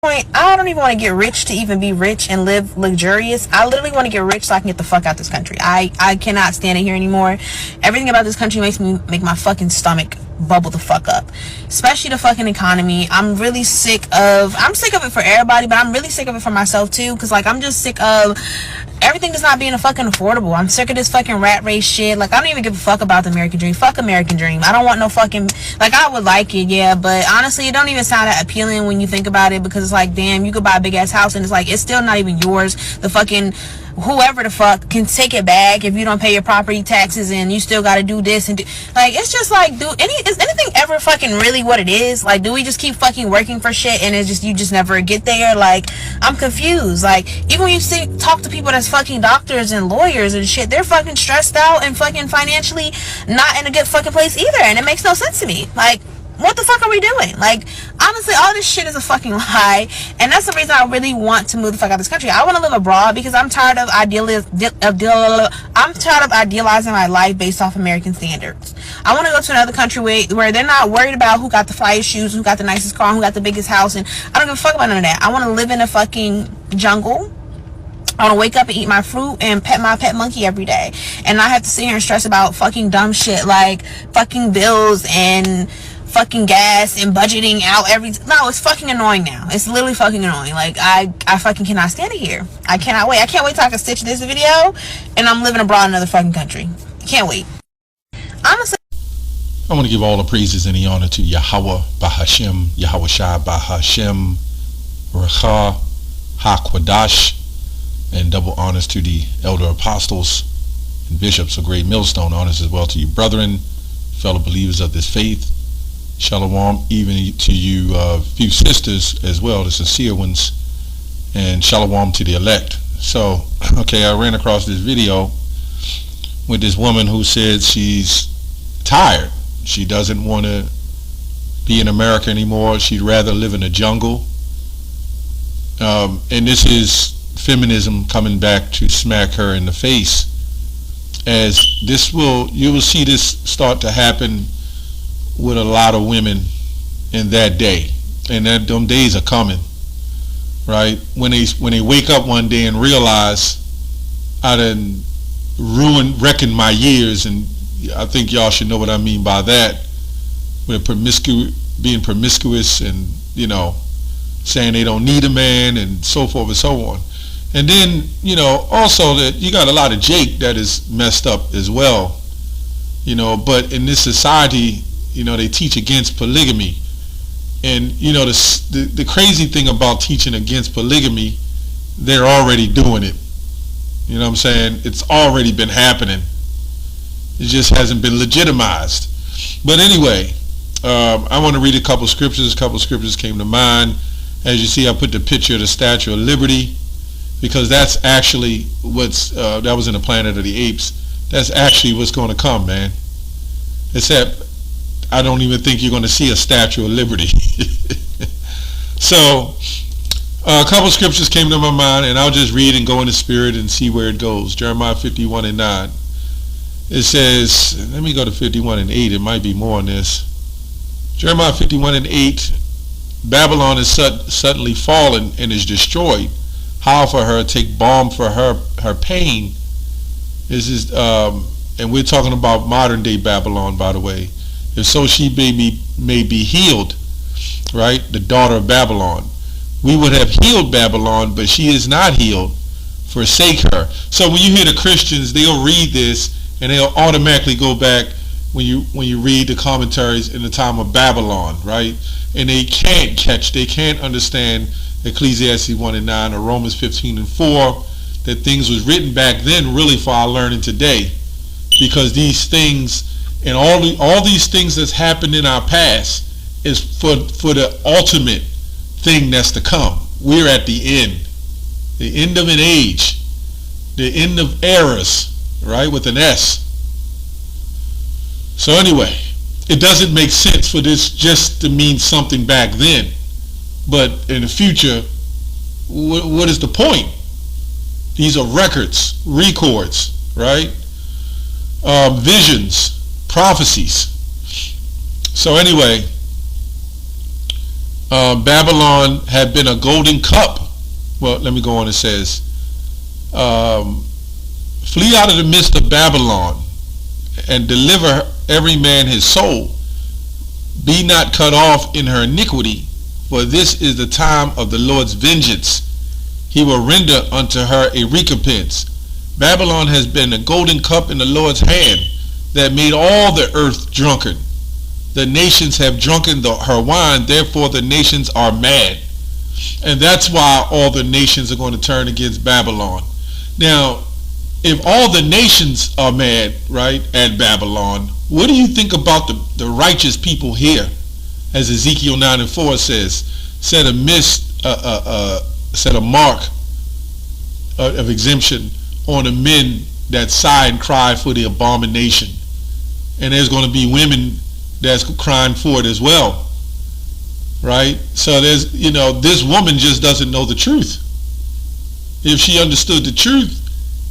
point, I don't even want to get rich to even be rich and live luxurious. I literally want to get rich so I can get the fuck out this country. I cannot stand it here anymore. Everything about this country makes me make my fucking stomach bubble the fuck up, especially the fucking economy. I'm sick of it for everybody, but I'm really sick of it for myself too, because like I'm just sick of everything just not being a fucking affordable. I'm sick of this fucking rat race shit. Like, I don't even give a fuck about the American dream. Fuck American dream. I don't want no fucking, like, I would like it, yeah, but honestly, it don't even sound that appealing when you think about it, because it's like, damn, you could buy a big ass house and it's like, it's still not even yours. The fucking whoever the fuck can take it back if you don't pay your property taxes, and you still gotta do this and do, like, it's just like, is anything ever fucking really what it is? Like, do we just keep fucking working for shit and it's just, you just never get there? Like, I'm confused. Like, even when you talk to people that's fucking doctors and lawyers and shit, they're fucking stressed out and fucking financially not in a good fucking place either, and it makes no sense to me. Like, what the fuck are we doing? Like, honestly, all this shit is a fucking lie, and that's the reason I really want to move the fuck out of this country. I want to live abroad because I'm tired of idealizing my life based off American standards. I want to go to another country where they're not worried about who got the flyest shoes, who got the nicest car, who got the biggest house, and I don't give a fuck about none of that. I want to live in a fucking jungle. I want to wake up and eat my fruit and pet my pet monkey every day, and not have to sit here and stress about fucking dumb shit like fucking bills and fucking gas and budgeting out no, it's fucking annoying now. It's literally fucking annoying. Like, I fucking cannot stand it here. I cannot wait. I can't wait till I can stitch this video and I'm living abroad in another fucking country. Can't wait. Honestly, I want to give all the praises and the honor to Yahweh Bahashem, Yahweh Shai Bahashem, Recha HaKwadash, and double honors to the elder apostles and bishops of Great Millstone. Honors as well to you brethren, fellow believers of this faith. Shalom even to you few sisters as well, the sincere ones, and shalom to the elect. So, okay, I ran across this video with this woman who said she's tired. She doesn't want to be in America anymore. She'd rather live in a jungle. And this is feminism coming back to smack her in the face, as you will see this start to happen with a lot of women in that day, and that them days are coming, right? When they wake up one day and realize I done wrecking my years, and I think y'all should know what I mean by that, with being promiscuous and, you know, saying they don't need a man and so forth and so on. And then, you know, also that you got a lot of Jake that is messed up as well, you know. But in this society, you know, they teach against polygamy. And, you know, the crazy thing about teaching against polygamy, they're already doing it. You know what I'm saying? It's already been happening. It just hasn't been legitimized. But anyway, I want to read a couple scriptures. A couple scriptures came to mind. As you see, I put the picture of the Statue of Liberty, because that's actually that was in the Planet of the Apes. That's actually what's going to come, man. Except I don't even think you're going to see a Statue of Liberty. So a couple scriptures came to my mind, and I'll just read and go in the spirit and see where it goes. Jeremiah 51 and 9. It says, let me go to 51 and 8. It might be more on this. Jeremiah 51 and 8. Babylon is suddenly fallen and is destroyed. Howl for her, take balm for her pain. This is, and we're talking about modern day Babylon, by the way. If so, she may be healed, right? The daughter of Babylon. We would have healed Babylon, but she is not healed. Forsake her. So when you hear the Christians, they'll read this and they'll automatically go back when you read the commentaries in the time of Babylon, right? And they can't understand Ecclesiastes 1 and 9 or Romans 15 and 4, that things was written back then really for our learning today. Because these things and all these things that's happened in our past is for the ultimate thing that's to come. We're at the end of an age, the end of eras, right, with an S. So anyway, it doesn't make sense for this just to mean something back then, but in the future, what is the point? These are records, right? Visions, prophecies. So anyway, Babylon had been a golden cup. Well, let me go on. It says, flee out of the midst of Babylon and deliver every man his soul. Be not cut off in her iniquity, for this is the time of the Lord's vengeance. He will render unto her a recompense. Babylon has been a golden cup in the Lord's hand that made all the earth drunken. The nations have drunken her wine, therefore the nations are mad. And that's why all the nations are going to turn against Babylon. Now, if all the nations are mad, right, at Babylon, what do you think about the righteous people here? As Ezekiel 9:4 says, set a mark of exemption on the men that sigh and cry for the abomination. And there's going to be women that's crying for it as well, right? So there's, this woman just doesn't know the truth. If she understood the truth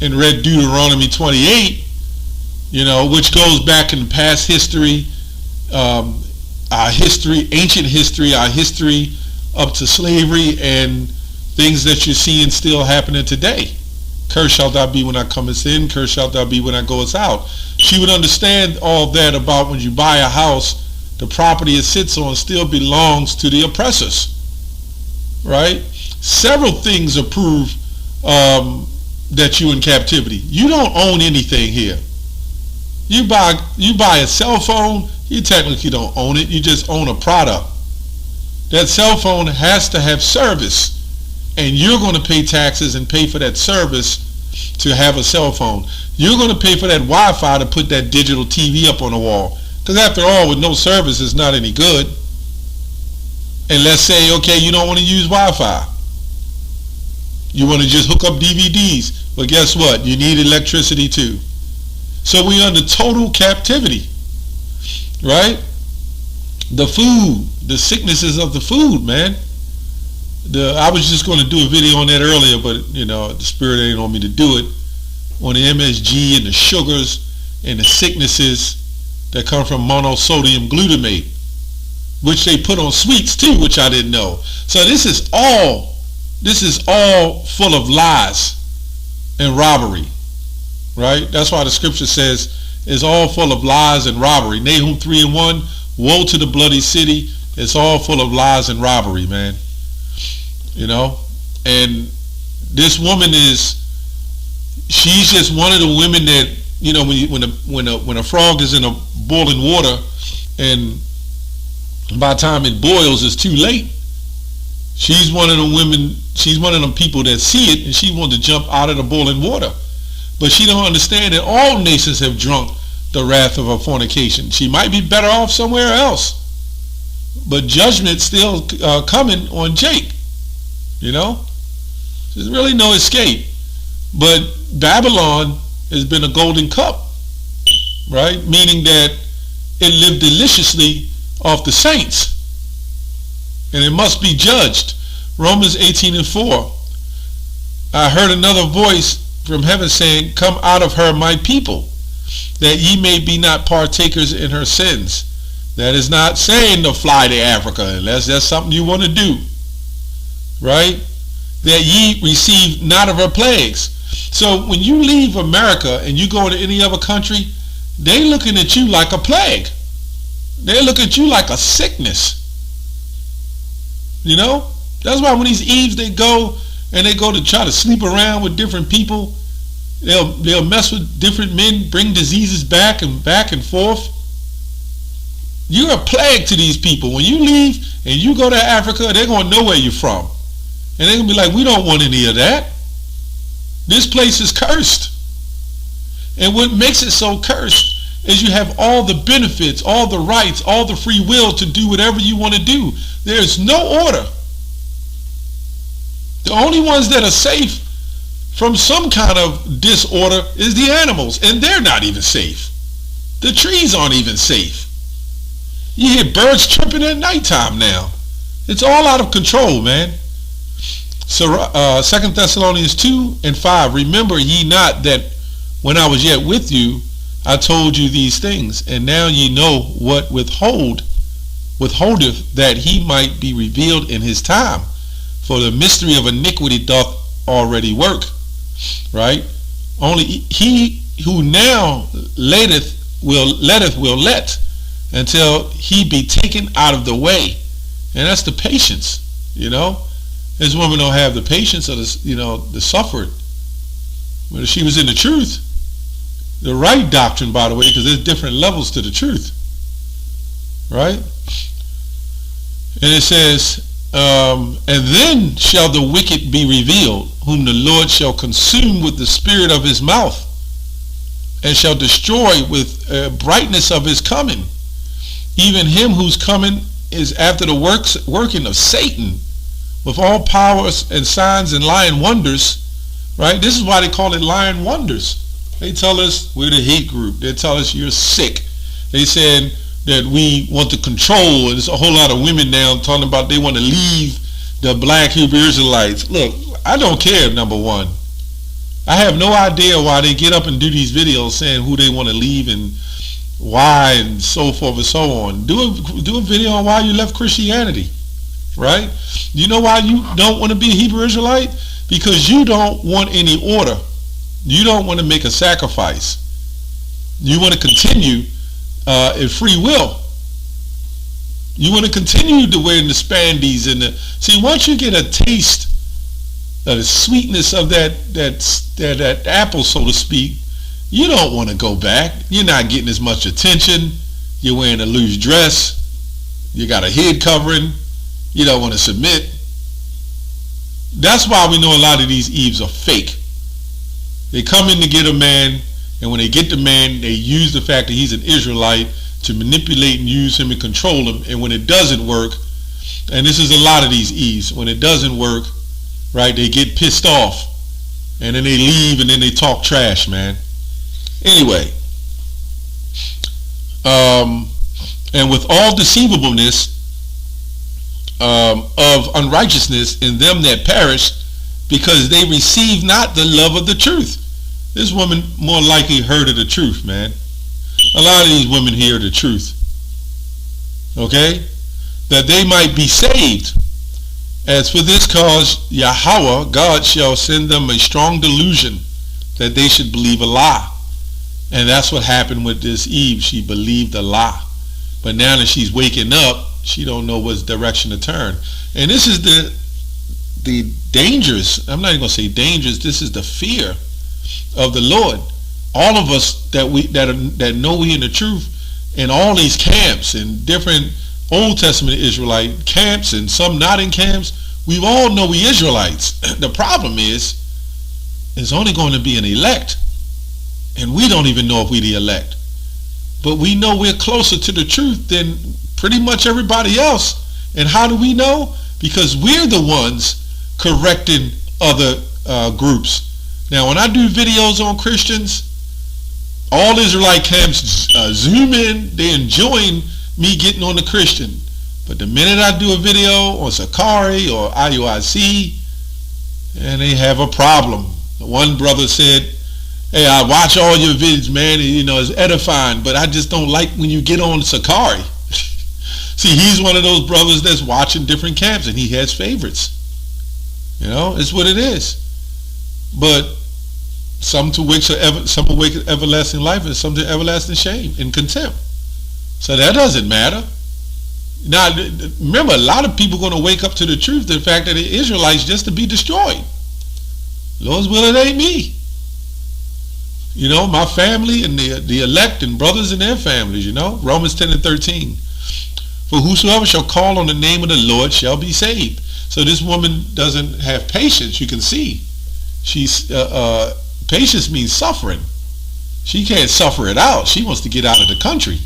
and read Deuteronomy 28, which goes back in past history, our history, ancient history, our history up to slavery and things that you're seeing still happening today. Cursed shalt thou be when I comest in, cursed shalt thou be when I goest out. She would understand all that about when you buy a house, the property it sits on still belongs to the oppressors, right? Several things are proof that you're in captivity. You don't own anything here. You buy a cell phone, you technically don't own it, you just own a product. That cell phone has to have service, and you're going to pay taxes and pay for that service to have a cell phone. You're going to pay for that Wi-Fi to put that digital TV up on the wall. Because after all, with no service, it's not any good. And let's say, okay, you don't want to use Wi-Fi. You want to just hook up DVDs. But guess what? You need electricity too. So we're under total captivity, right? The food, the sicknesses of the food, man. I was just going to do a video on that earlier, but the spirit ain't on me to do it. On the MSG and the sugars and the sicknesses that come from monosodium glutamate, which they put on sweets too, which I didn't know. So this is all full of lies and robbery, right? That's why the scripture says it's all full of lies and robbery. Nahum 3:1, woe to the bloody city. It's all full of lies and robbery, man. And this woman she's just one of the women that, when a frog is in a boiling water and by the time it boils, it's too late. She's one of the women, she's one of them people that see it and she wants to jump out of the boiling water. But she don't understand that all nations have drunk the wrath of her fornication. She might be better off somewhere else. But judgment's still coming on Jake. There's really no escape. But Babylon has been a golden cup, right? Meaning that it lived deliciously off the saints. And it must be judged. Romans 18:4. I heard another voice from heaven saying, come out of her, my people, that ye may be not partakers in her sins. That is not saying to fly to Africa, unless that's something you want to do. Right? That ye receive not of her plagues. So when you leave America and you go to any other country, they looking at you like a plague. They look at you like a sickness. That's why when these Eves, they go to try to sleep around with different people. They'll mess with different men, bring diseases back and forth. You're a plague to these people. When you leave and you go to Africa, they're going to know where you're from. And they're going to be like, we don't want any of that. This place is cursed. And what makes it so cursed is you have all the benefits, all the rights, all the free will to do whatever you want to do. There's no order. The only ones that are safe from some kind of disorder is the animals, and they're not even safe. The trees aren't even safe. You hear birds chirping at nighttime now. It's all out of control, man. So 2 Thessalonians 2:5, remember ye not that when I was yet with you, I told you these things, and now ye know what withhold withholdeth that he might be revealed in his time. For the mystery of iniquity doth already work. Right? Only he who now letteth will let until he be taken out of the way. And that's the patience, This woman don't have the patience of the suffered. But if she was in the truth, the right doctrine, by the way, because there's different levels to the truth. Right? And it says, and then shall the wicked be revealed, whom the Lord shall consume with the spirit of his mouth, and shall destroy with brightness of his coming, even him whose coming is after the working of Satan, with all powers and signs and lying wonders. Right? This is why they call it lying wonders. They tell us we're the hate group. They tell us you're sick. They said that we want to control, and there's a whole lot of women now talking about they want to leave the black Hebrew Israelites. Look, I don't care, number one. I have no idea why they get up and do these videos saying who they want to leave and why and so forth and so on. Do a video on why you left Christianity, right? You know why you don't want to be a Hebrew Israelite? Because you don't want any order. You don't want to make a sacrifice. You want to continue in free will. You want to continue to wear the spandies see, once you get a taste of the sweetness of that apple, so to speak, you don't want to go back. You're not getting as much attention. You're wearing a loose dress. You got a head covering. You don't want to submit. That's why we know a lot of these Eves are fake. They come in to get a man, and when they get the man, they use the fact that he's an Israelite to manipulate and use him and control him. And when it doesn't work, and this is a lot of these Eves, when it doesn't work, right, they get pissed off, and then they leave, and then they talk trash, man. Anyway, and with all deceivableness of unrighteousness in them that perish, because they receive not the love of the truth. This woman more likely heard of the truth, man. A lot of these women hear the truth. Okay? That they might be saved. As for this cause, Yahweh, God, shall send them a strong delusion that they should believe a lie. And that's what happened with this Eve. She believed a lie. But now that she's waking up, she don't know what direction to turn. And this is the dangerous, I'm not even going to say dangerous, this is the fear of the Lord. All of us that know we in the truth, in all these camps and different Old Testament Israelite camps and some not in camps, we all know we Israelites. The problem is, there's only going to be an elect. And we don't even know if we're the elect. But we know we're closer to the truth than pretty much everybody else. And how do we know? Because we're the ones correcting other groups. Now, when I do videos on Christians, all Israelite camps zoom in. They're enjoying me getting on the Christian. But the minute I do a video on Sakari or IUIC, and they have a problem. One brother said, hey, I watch all your videos, man, and, it's edifying, but I just don't like when you get on Sakari. See, he's one of those brothers that's watching different camps, and he has favorites. It's what it is. But some to which some awake everlasting life, and some to everlasting shame and contempt. So that doesn't matter. Now, remember, a lot of people are going to wake up to the truth, the fact that the Israelites just to be destroyed. Lord's will, it ain't me. My family and the elect and brothers and their families, Romans 10 and 13. For whosoever shall call on the name of the Lord shall be saved. So this woman doesn't have patience, you can see. She's patience means suffering. She can't suffer it out. She wants to get out of the country.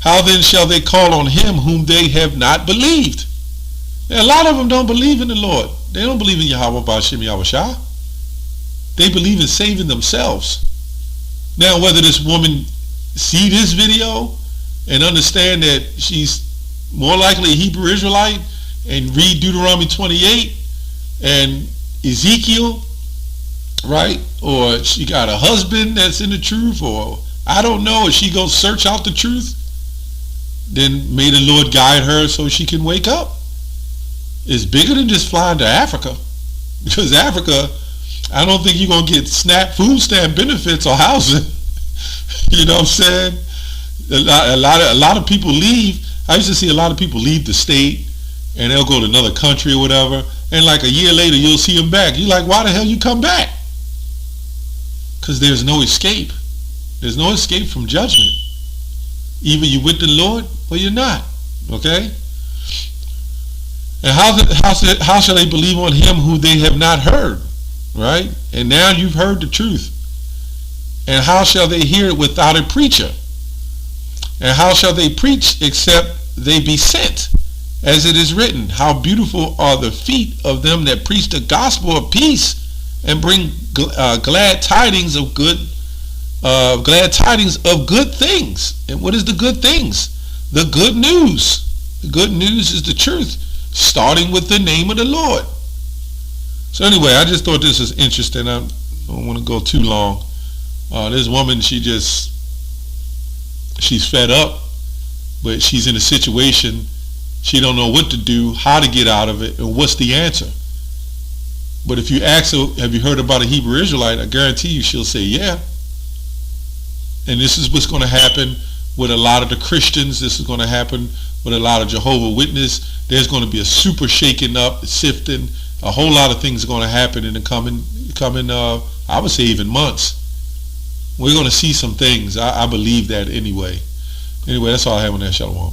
How then shall they call on him whom they have not believed? Now, a lot of them don't believe in the Lord. They don't believe in Yahweh B'Ashem Yahushua. They believe in saving themselves. Now, whether this woman see this video and understand that she's more likely a Hebrew Israelite and read Deuteronomy 28 and Ezekiel, right? Or she got a husband that's in the truth, or I don't know, if she goes search out the truth. then may the Lord guide her so she can wake up. It's bigger than just flying to Africa. Because Africa, I don't think you're going to get food stamp benefits or housing. You know what I'm saying? A lot of people leave. I used to see a lot of people leave the state and they'll go to another country or whatever, and like a year later you'll see them back. You're like, why the hell you come back? Because there's no escape. There's no escape from judgment. Either you're with the Lord or you're not. Okay? And how shall they believe on him who they have not heard? Right? And now you've heard the truth. And how shall they hear it without a preacher? And how shall they preach except they be sent? As it is written, how beautiful are the feet of them that preach the gospel of peace and bring glad tidings of good things. And what is the good things? The good news. The good news is the truth, starting with the name of the Lord. So anyway, I just thought this was interesting. I don't want to go too long. This woman, she's fed up, but she's in a situation. She don't know what to do, how to get out of it, and what's the answer. But if you ask her, have you heard about a Hebrew Israelite, I guarantee you she'll say, yeah. And this is what's going to happen with a lot of the Christians. This is going to happen with a lot of Jehovah's Witnesses. There's going to be a super shaking up, sifting. A whole lot of things are going to happen in the coming, I would say even months. We're going to see some things. I believe that anyway. Anyway, that's all I have on that. Shalom.